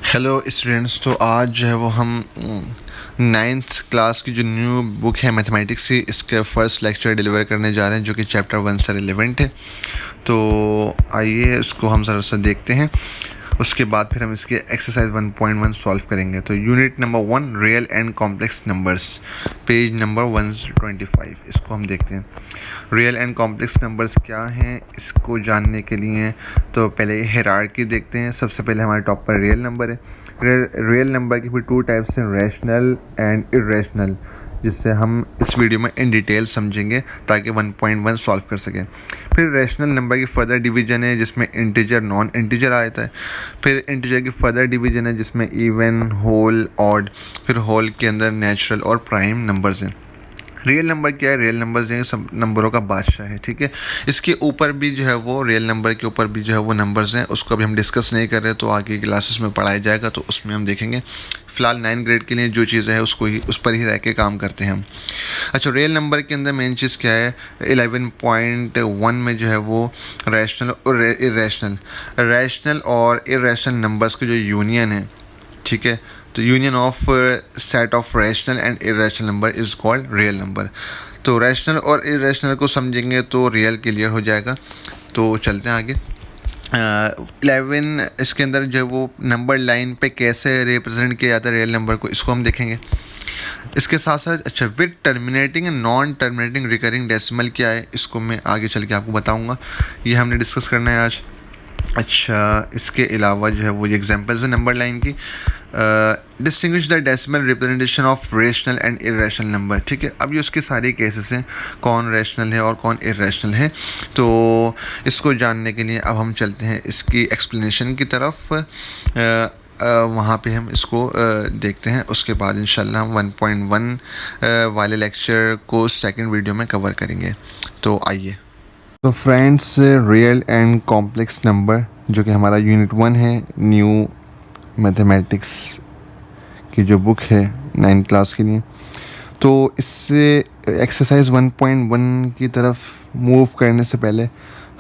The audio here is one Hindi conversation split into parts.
Hello students. तो आज जो है वो हम नाइन्थ क्लास की जो न्यू बुक है मैथमेटिक्स की, इसके फर्स्ट लेक्चर डिलीवर करने जा रहे हैं जो कि चैप्टर 1 से रिलेवेंट है। तो आइए इसको हम जरा सा देखते हैं, उसके बाद फिर हम इसके एक्सरसाइज 1.1 सॉल्व करेंगे। तो unit number 1 real and complex numbers, page number 125, इसको हम देखते हैं। रियल एंड कॉम्प्लेक्स नंबर्स क्या हैं, इसको जानने के लिए तो पहले हायरार्की देखते हैं। सबसे पहले हमारे टॉप पर रियल नंबर है। रियल नंबर की फिर टू टाइप्स हैं, रैशनल एंड इरेशनल, जिससे हम इस वीडियो में इन डिटेल समझेंगे ताकि 1.1 सॉल्व कर सकें। फिर रैशनल नंबर की फर्दर डिवीजन है जिसमें इंटीजर नॉन इंटीजर आता है। फिर इंटीजर की फर्दर डिवीजन है जिसमें इवन, होल, ऑड। फिर होल के अंदर नेचुरल और प्राइम नंबर्स हैं। रियल नंबर क्या है? रियल नंबर जो है सब नंबरों का बादशाह है, ठीक है। इसके ऊपर भी जो है वो रियल नंबर के ऊपर भी जो है वो नंबर्स हैं, उसको अभी हम डिस्कस नहीं कर रहे, तो आगे क्लासेस में पढ़ाया जाएगा तो उसमें हम देखेंगे। फ़िलहाल 9 ग्रेड के लिए जो चीज़ें हैं उसको ही उस पर ही रह के काम करते हैं हम। अच्छा, रियल नंबर के अंदर मेन चीज़ क्या है? 11.1 में जो है वो रैशनल और रैशनल और इरेशनल नंबर्स की जो यूनियन है, ठीक है, तो union of set of rational and irrational number is called real number. तो रैशनल और इरेशनल को समझेंगे तो रियल क्लियर हो जाएगा। तो चलते हैं आगे। 11 इसके अंदर जो वो नंबर लाइन पे कैसे रिप्रेजेंट किया जाता है रियल नंबर को, इसको हम देखेंगे। इसके साथ साथ अच्छा, with terminating and non terminating recurring decimal क्या है, इसको मैं आगे चल के आपको बताऊंगा। ये हमने डिस्कस करना है आज। अच्छा, इसके अलावा जो है वो एग्जांपल्स है नंबर लाइन की। Distinguish the decimal representation of rational and irrational number, ठीक है। अब ये उसके सारे केसेस हैं, कौन रेशनल है और कौन इरेशनल है। तो इसको जानने के लिए अब हम चलते हैं इसकी एक्सप्लेनेशन की तरफ। वहाँ पे हम इसको देखते हैं, उसके बाद इंशाल्लाह हम 1.1 वाले लेक्चर को सेकंड वीडियो में कवर करेंगे। तो आइए। तो friends, real and complex number जो कि हमारा यूनिट 1 है न्यू मैथमेटिक्स की जो बुक है 9 क्लास के लिए, तो इससे एक्सरसाइज 1.1 की तरफ मूव करने से पहले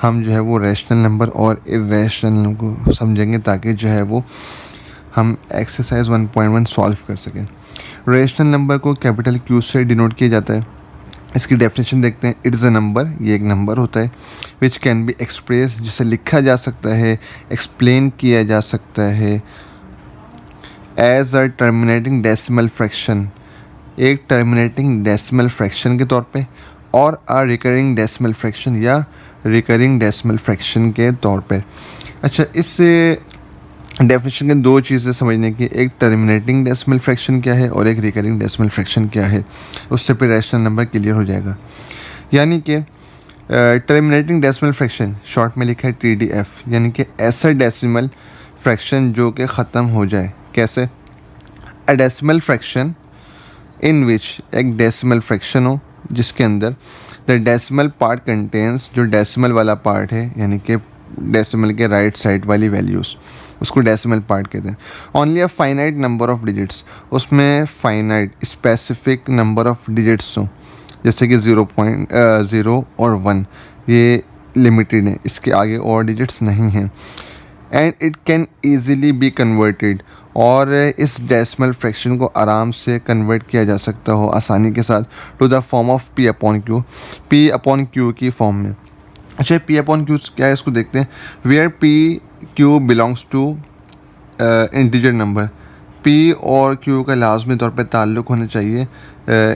हम जो है वो रैशनल नंबर और इरेशनल नंबर को समझेंगे ताकि जो है वो हम एक्सरसाइज 1.1 सॉल्व कर सकें। रैशनल नंबर को कैपिटल क्यू से डिनोट किया जाता है। इसकी डेफिनेशन देखते हैं। इट इज़ अ नंबर, ये एक नंबर होता है, विच कैन बी एक्सप्रेस, जिसे लिखा जा सकता है, एक्सप्लेन किया जा सकता है as a terminating decimal fraction, एक टर्मिनेटिंग डेसिमल फ्रैक्शन के तौर पे, और अ रिकरिंग डेसिमल फ्रैक्शन या रिकरिंग डेसिमल फ्रैक्शन के तौर पे। अच्छा, इस डेफिनेशन के दो चीज़ें समझने की, एक टर्मिनेटिंग डेसिमल फ्रैक्शन क्या है और एक रिकरिंग डेसिमल फ्रैक्शन क्या है, उससे फिर रैशनल नंबर क्लियर हो जाएगा। यानी कि टर्मिनेटिंग डेसिमल फ्रैक्शन शॉर्ट में लिखा है TDF, यानी कि ऐसा डेसिमल फ्रैक्शन जो कि ख़त्म हो जाए। कैसे? अ डेसिमल फ्रैक्शन इन विच, एक डेसिमल फ्रैक्शन हो जिसके अंदर द डेसिमल पार्ट कंटेंस, जो डेसिमल वाला पार्ट है यानी कि डेसिमल के राइट साइड वाली वैल्यूज़, उसको डेसिमल पार्ट कहते हैं। Only a finite number of digits, उसमें finite specific number of digits हो, जैसे कि 0.0 और 1, ये लिमिटेड है, इसके आगे और डिजिट्स नहीं हैं। And it can easily be converted, और इस डेसिमल फ्रैक्शन को आराम से कन्वर्ट किया जा सकता हो आसानी के साथ to the form of P upon Q की फॉर्म में। अच्छा, P अपॉन Q क्या है, इसको देखते हैं। Where PQ belongs to integer number, P और Q का लाजमी तौर पे ताल्लुक़ होना चाहिए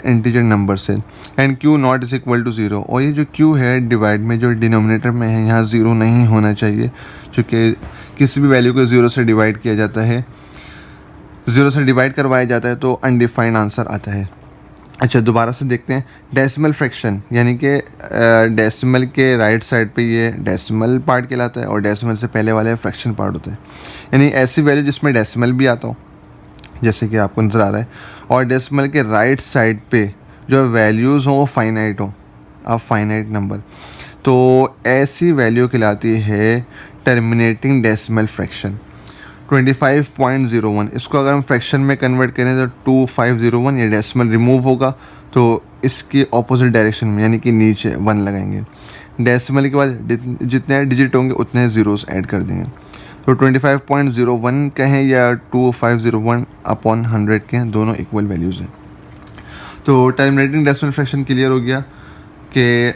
इंटीजर नंबर से। And Q not is equal to 0, और ये जो Q है डिवाइड में जो डिनोमिनेटर में है यहाँ 0 नहीं होना चाहिए, क्योंकि किसी भी वैल्यू को 0 से डिवाइड किया जाता है, 0 से डिवाइड करवाया जाता है तो अनडिफाइंड आंसर आता है। अच्छा, दोबारा से देखते हैं। डेसिमल फ्रैक्शन यानी कि डेसिमल के राइट साइड पे ये डेसिमल पार्ट कहलाता है और डेसिमल से पहले वाले फ्रैक्शन पार्ट होता है, यानी ऐसी वैल्यू जिसमें डेसिमल भी आता हो, जैसे कि आपको नज़र आ रहा है, और डेसिमल के राइट साइड पे जो वैल्यूज़ हों वो फाइनाइट हो, अब फाइनाइट नंबर, तो ऐसी वैल्यू कहलाती है टर्मिनेटिंग डेसिमल फ्रैक्शन। 25.01, इसको अगर हम फ्रैक्शन में कन्वर्ट करें तो 2501, ये डेसिमल रिमूव होगा तो इसकी ऑपोजिट डायरेक्शन में यानी कि नीचे 1 लगाएंगे। डेसिमल के बाद जितने डिजिट होंगे उतने ज़ीरोस ऐड कर देंगे। तो 25.01 कहें या 2501/100 के हैं, दोनों इक्वल वैल्यूज़ हैं। तो टर्मिनेटिंग डेसिमल फ्रैक्शन क्लियर हो गया कि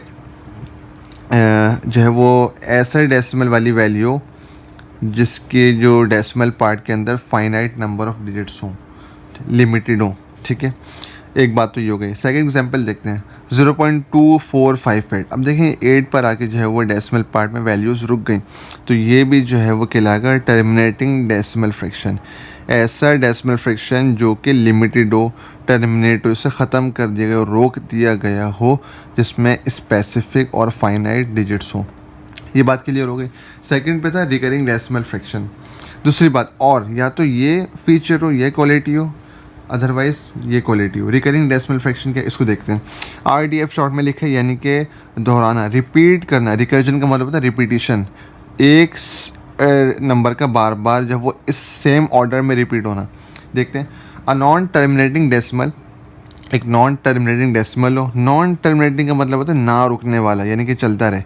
जो है वो ऐसा डेसिमल वाली वैल्यू जिसके जो डेसिमल पार्ट के अंदर फाइनाइट नंबर ऑफ डिजिट्स हों, लिमिटेड हों, ठीक है। एक बात तो ये हो गई। सेकंड एग्जांपल देखते हैं 0.2458। अब देखें 8 पर आके जो है वो डेसिमल पार्ट में वैल्यूज़ रुक गई, तो ये भी जो है वो कहलाएगा टर्मिनेटिंग डेसिमल फ्रैक्शन। ऐसा डेसिमल फ्रैक्शन जो कि लिमिटेड हो, टर्मिनेट हो, इसे ख़त्म कर दिया गया, रोक दिया गया हो, जिसमें स्पेसिफिक और फाइनाइट डिजिट्स हो। ये बात क्लियर हो गई। सेकंड पे था रिकरिंग डेसिमल फ्रैक्शन। दूसरी बात, और या तो ये फीचर हो, ये क्वालिटी हो, अदरवाइज ये क्वालिटी हो। रिकरिंग डेसिमल फ्रैक्शन क्या, इसको देखते हैं। RDF शॉर्ट में लिखा है, यानी कि दोहराना, रिपीट करना। रिकर्जन का मतलब होता है रिपीटिशन, एक नंबर का बार बार जब वो इस सेम ऑर्डर में रिपीट होना। देखते हैं अ नॉन टर्मिनेटिंग डेसिमल, एक नॉन टर्मिनेटिंग डेसिमल हो। नॉन टर्मिनेटिंग का मतलब होता है ना रुकने वाला, यानी कि चलता रहे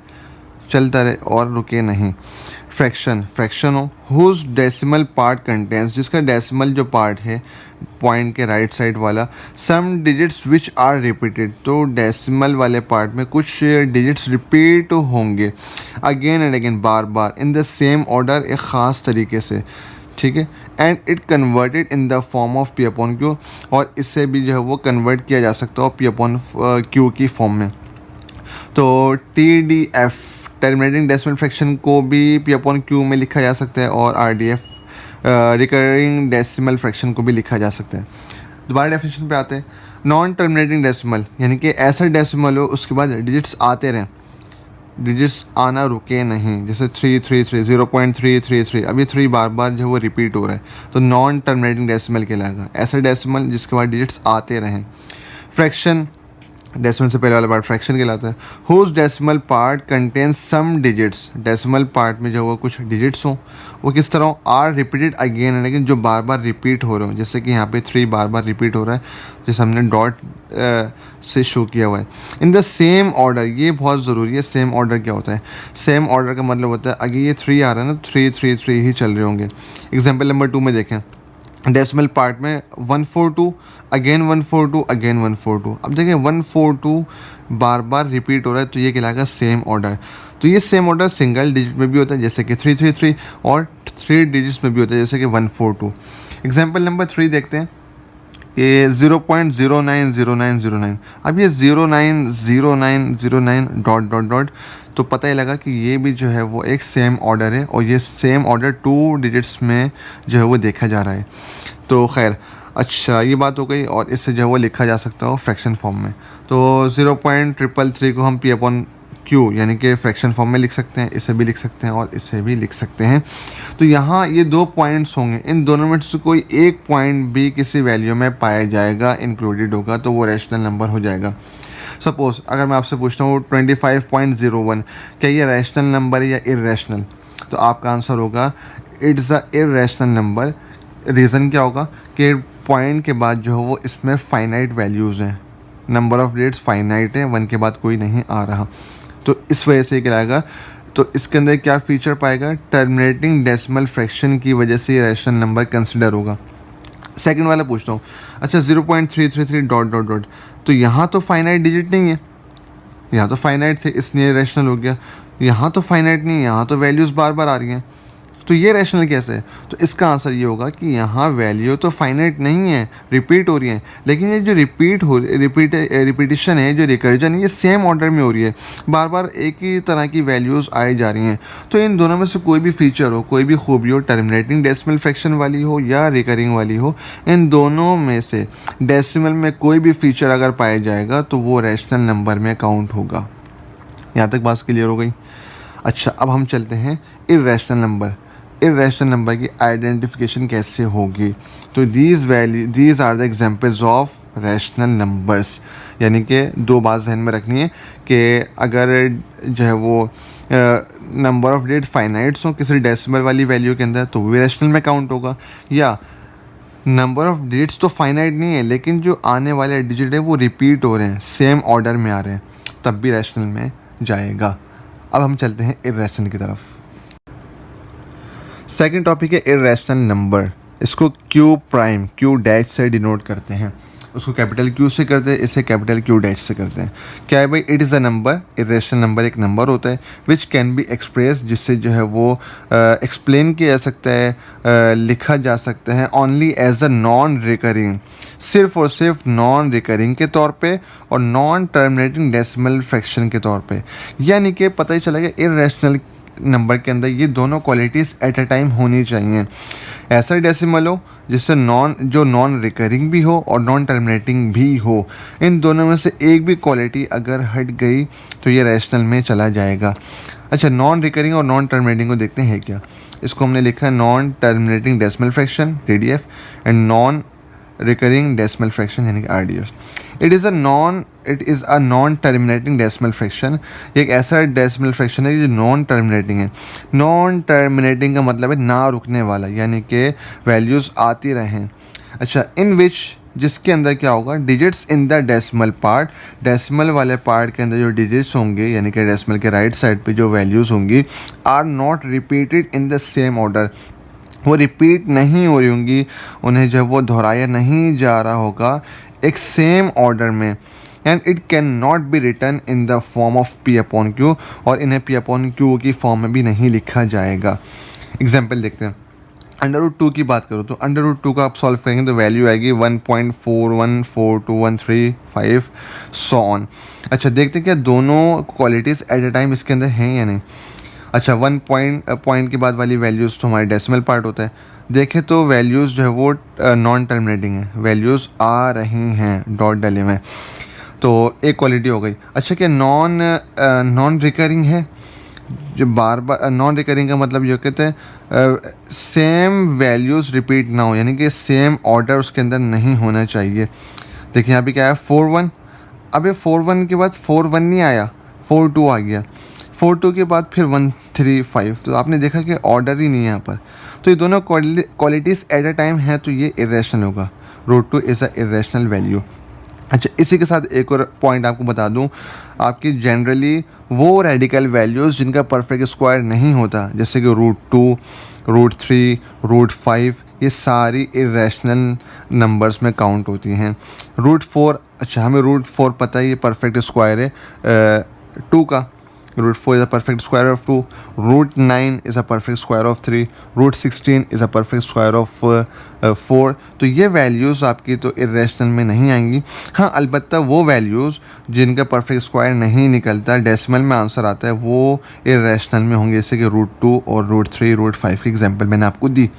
और रुके नहीं। फ्रैक्शन हो हुज डेसिमल पार्ट कंटेंस, जिसका डेसिमल जो पार्ट है पॉइंट के राइट साइड वाला, सम डिजिट्स विच आर रिपीटेड, तो डेसिमल वाले पार्ट में कुछ डिजिट्स रिपीट होंगे again and again, bar bar, in the same order, एक ख़ास तरीके से, ठीक है। And it converted in the form of P upon Q, और इससे भी जो है वो कन्वर्ट किया जा सकता है P अपॉन Q की फॉर्म में। तो TDF टर्मिनेटिंग डेसिमल फ्रैक्शन को भी P अपॉन Q में लिखा जा सकता है, और RDF रिकरिंग डेसिमल फ्रैक्शन को भी लिखा जा सकता है। दोबारा डेफिनेशन पे आते हैं। नॉन टर्मिनेटिंग डेसिमल यानी कि ऐसा डेसिमल हो उसके बाद डिजिट्स आते रहें, डिजिट्स आना रुके नहीं, जैसे 333, 0.333, अब ये 3 बार बार जो वो रिपीट हो रहा है, तो नॉन टर्मिनेटिंग डेसिमल कहलाएगा। ऐसा डेसिमल जिसके बाद डिजिट्स आते रहें। फ्रैक्शन, डेसिमल से पहले वाला पार्ट फ्रैक्शन कहलाता है। Whose decimal part contains some digits, decimal part में जो वो कुछ डिजिट्स हों, वो किस तरह are repeated again and again, जो बार बार रिपीट हो रहे हो, जैसे कि यहाँ पे 3 बार बार रिपीट हो रहा है, जैसे हमने डॉट से शो किया हुआ है। इन द सेम ऑर्डर, ये बहुत ज़रूरी है। सेम ऑर्डर क्या होता है? सेम ऑर्डर का मतलब होता है अगर ये 3 आ रहा है ना, 3 ही चल रहे होंगे। एग्जाम्पल नंबर 2 में देखें, डेसिमल पार्ट में 142, अगेन 142, अगेन 142। अब देखें 142 बार बार रिपीट हो रहा है, तो ये कहलाएगा सेम ऑर्डर। तो ये सेम ऑर्डर सिंगल डिजिट में भी होता है, जैसे कि 333, और 3 डिजिट्स में भी होता है, जैसे कि 142। एग्जाम्पल नंबर 3 देखते हैं, ये 0.090909। अब ये 090909 डॉट डॉट डॉट, तो पता ही लगा कि ये भी जो है वो एक सेम ऑर्डर है, और ये सेम ऑर्डर 2 डिजिट्स में जो है वो देखा जा रहा है। तो खैर, अच्छा ये बात हो गई, और इससे जो है वो लिखा जा सकता है फ्रैक्शन फॉर्म में। तो 0.333 को हम P अपॉन Q यानी कि फ्रैक्शन फॉर्म में लिख सकते हैं, इसे भी लिख सकते हैं और इसे भी लिख सकते हैं। तो यहाँ ये 2 पॉइंट्स होंगे, इन दोनों में से कोई एक पॉइंट भी किसी वैल्यू में पाया जाएगा, इंक्लूडेड होगा, तो वो रैशनल नंबर हो जाएगा। सपोज़ अगर मैं आपसे पूछता हूँ 25.01, क्या ये रैशनल नंबर है या इर्रेशनल? तो आपका आंसर होगा it's a irrational number. Reason क्या होगा कि पॉइंट के बाद जो है वो इसमें फाइनाइट वैल्यूज़ हैं, नंबर ऑफ़ डेट्स फाइनाइट है, 1 के बाद कोई नहीं आ रहा, तो इस वजह से कहलाएगा। तो इसके अंदर क्या फ़ीचर पाएगा? टर्मिनेटिंग डेसिमल फ्रैक्शन की वजह से ये रैशनल नंबर कंसिडर होगा। सेकंड वाला पूछता हूँ, अच्छा 0.333 डॉट डॉट डॉट, तो यहाँ तो फाइनाइट डिजिट नहीं है, यहाँ तो फाइनाइट थे इसलिए रैशनल हो गया, यहाँ तो फाइनाइट नहीं है, यहाँ तो वैल्यूज़ बार बार आ रही हैं, तो ये रैशनल कैसे है? तो इसका आंसर ये होगा कि यहाँ वैल्यू तो फाइनाइट नहीं है, रिपीट हो रही है, लेकिन ये जो रिपीटिशन है, जो रिकर्जन है, ये सेम ऑर्डर में हो रही है, बार बार एक ही तरह की वैल्यूज़ आई जा रही हैं। तो इन दोनों में से कोई भी फीचर हो, कोई भी खूबी हो, टर्मिनेटिंग डेसिमल फ्रैक्शन वाली हो या रिकरिंग वाली हो, इन दोनों में से डेसिमल में कोई भी फीचर अगर पाया जाएगा तो वो रैशनल नंबर में काउंट होगा। यहाँ तक बात क्लियर हो गई? अच्छा, अब हम चलते हैं इर्रेशनल नंबर। इर्रेशनल नंबर की आइडेंटिफिकेशन कैसे होगी? तो these are the examples of rational numbers, यानी कि 2 बात जहन में रखनी है कि अगर जो है वो नंबर ऑफ़ डेट फाइनाइट्स हो किसी डेसिमल वाली वैल्यू के अंदर, तो वो रैशनल में काउंट होगा, या नंबर ऑफ़ डेट्स तो फाइनाइट नहीं है लेकिन जो आने वाले डिजिट है वो रिपीट हो रहे हैं, सेम ऑर्डर में आ रहे हैं, तब भी रैशनल में जाएगा। अब हम चलते हैं इर्रेशनल की तरफ। सेकंड टॉपिक है इरेशनल नंबर। इसको क्यू प्राइम क्यू डैश से डिनोट करते हैं। उसको कैपिटल क्यू से करते हैं, इसे कैपिटल क्यू डैश से करते हैं। क्या है भाई? It is a number. Irrational number एक नंबर होता है विच कैन बी एक्सप्रेस, जिससे जो है वो एक्सप्लेन किया जा सकता है, लिखा जा सकता है only as a non recurring, सिर्फ और सिर्फ नॉन रिकरिंग के तौर पे और नॉन टर्मिनेटिंग डेसिमल फ्रैक्शन के तौर पे। यानी कि पता ही चला गया इरेशनल नंबर के अंदर ये दोनों क्वालिटीज़ एट अ टाइम होनी चाहिए। ऐसा डेसिमल हो जिससे नॉन रिकरिंग भी हो और नॉन टर्मिनेटिंग भी हो। इन दोनों में से एक भी क्वालिटी अगर हट गई तो ये रैशनल में चला जाएगा। अच्छा, नॉन रिकरिंग और नॉन टर्मिनेटिंग को देखते हैं क्या। इसको हमने लिखा है non terminating decimal fraction DDF and non recurring decimal fraction यानी कि RDF। It is a non terminating decimal fraction. एक ऐसा डेसिमल फ्रैक्शन है जो नॉन टर्मिनेटिंग है। नॉन टर्मिनेटिंग का मतलब है ना रुकने वाला, यानी कि वैल्यूज़ आती रहें। अच्छा, इन विच जिसके अंदर क्या होगा, digits in the decimal part, decimal वाले पार्ट के अंदर जो डिजिट्स होंगे यानी कि डेसिमल के राइट साइड पे जो वैल्यूज़ होंगी are not repeated in the same order, वो रिपीट नहीं हो रही होंगी, उन्हें जब वो दोहराया नहीं जा रहा होगा एक सेम ऑर्डर में। And it can not be written in the form of P/Q, और इन्हें P/Q की फॉर्म में भी नहीं लिखा जाएगा। एग्जाम्पल देखते हैं। √2 की बात करो तो √2 का आप सॉल्व करेंगे तो वैल्यू आएगी 1.414213 सो ऑन। अच्छा, देखते हैं क्या दोनों क्वालिटीज़ एट अ टाइम इसके अंदर हैं या नहीं। अच्छा, 1 पॉइंट के बाद वाली वैल्यूज़ तो हमारे डेसिमल पार्ट होता है। देखें तो वैल्यूज़ जो है वो नॉन टर्मिनेटिंग है, वैल्यूज़ आ रही हैं डॉट डले में, तो एक क्वालिटी हो गई। अच्छा, क्या नॉन रिकरिंग है? जो बार बार नॉन रिकरिंग का मतलब ये कहते हैं सेम वैल्यूज़ रिपीट ना हो, यानी कि सेम ऑर्डर उसके अंदर नहीं होना चाहिए। देखिए यहाँ पे क्या है 4-1, अब 4-1 के बाद 4-1 नहीं आया, 4-2 आ गया, 4-2 के बाद फिर 1-3-5, तो आपने देखा कि ऑर्डर ही नहीं है यहाँ पर। तो ये दोनों क्वालिटीज़ एट अ टाइम है तो ये इरेशनल होगा। √2 इज़ अ इरेशनल वैल्यू। अच्छा, इसी के साथ एक और पॉइंट आपको बता दूं, आपकी जनरली वो रेडिकल वैल्यूज़ जिनका परफेक्ट स्क्वायर नहीं होता, जैसे कि √2, √3, √5, ये सारी इरेशनल नंबर्स में काउंट होती हैं। √4, अच्छा हमें √4 पता है ये परफेक्ट स्क्वायर है 2 का। √4 is a perfect square of 2, √9 is a perfect square of 3, √16 is a perfect square of 4। तो ये वैल्यूज़ आपकी तो इरेशनल में नहीं आएंगी। हाँ, अलबत्ता वो वैल्यूज़ जिनका परफेक्ट स्क्वायर नहीं निकलता, डेसिमल में आंसर आता है, वो इरेशनल में होंगे, जैसे कि √2 और √3, √5 की एग्जांपल मैंने आपको दी।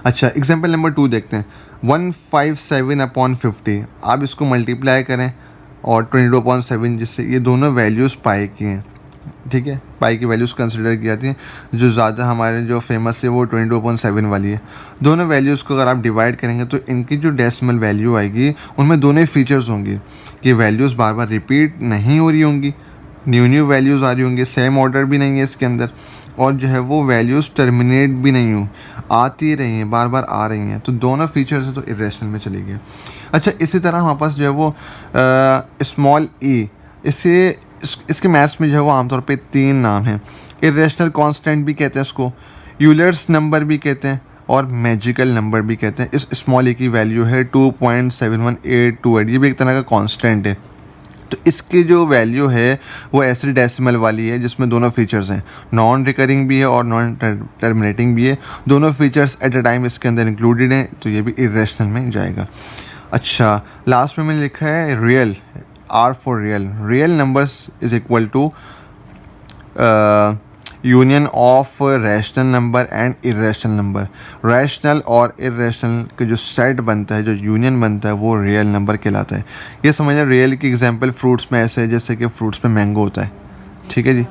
अच्छा, एग्जांपल नंबर 2 देखते हैं। 157/50, आप इसको मल्टीप्लाई करें और 22/7, जिससे ये दोनों वैल्यूज़ पाई की हैं। ठीक है, पाई की वैल्यूज़ कंसिडर की जाती हैं। जो ज़्यादा हमारे जो फेमस है वो 22/7 वाली है। दोनों वैल्यूज़ को अगर आप डिवाइड करेंगे तो इनकी जो डेसिमल वैल्यू आएगी उनमें दोनों ही फीचर्स होंगी कि वैल्यूज़ बार बार रिपीट नहीं हो रही होंगी, न्यू वैल्यूज़ आ रही होंगी, सेम ऑर्डर भी नहीं है इसके अंदर, और जो है वो वैल्यूज़ टर्मिनेट भी नहीं हो, आती रही हैं, बार बार आ रही हैं। तो दोनों फीचर्स है तो इरेशनल में चली गई। अच्छा, इसी तरह हमारे पास जो है वो स्मॉल e, इसके मैथ्स में जो है वो आमतौर पे 3 नाम हैं। इरेशनल कांस्टेंट भी कहते हैं इसको, यूलर्स नंबर भी कहते हैं और मैजिकल नंबर भी कहते हैं। इस स्मॉल e की वैल्यू है 2.71828, ये भी एक तरह का कांस्टेंट है। तो इसकी जो वैल्यू है वो ऐसे डेसिमल वाली है जिसमें दोनों फीचर्स हैं, नॉन रिकरिंग भी है और नॉन टर्मिनेटिंग भी है। दोनों फीचर्स एट अ टाइम इसके अंदर इंक्लूडेड हैं, तो ये भी इरेशनल में जाएगा। अच्छा, लास्ट में मैंने लिखा है real, R for real numbers is equal to union of rational number and irrational number. Rational और इरेशनल के जो सेट बनता है, जो यूनियन बनता है, वो रियल नंबर कहलाता है। ये समझना, रियल की एग्जांपल फ्रूट्स में ऐसे है जैसे कि फ्रूट्स में मैंगो होता है। ठीक है जी,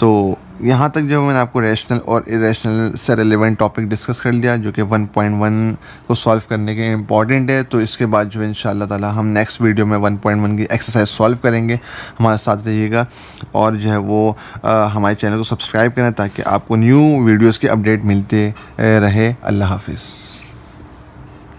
तो यहाँ तक जो मैंने आपको रैशनल और इरेशनल से रिलेवेंट टॉपिक डिस्कस कर लिया, जो कि 1.1 को सॉल्व करने के इम्पॉर्टेंट है। तो इसके बाद जो इंशाअल्लाह ताला हम नेक्स्ट वीडियो में 1.1 की एक्सरसाइज सॉल्व करेंगे। हमारे साथ रहिएगा और जो है वो हमारे चैनल को सब्सक्राइब करें ताकि आपको न्यू वीडियोज़ की अपडेट मिलते रहे। अल्लाह हाफिज़।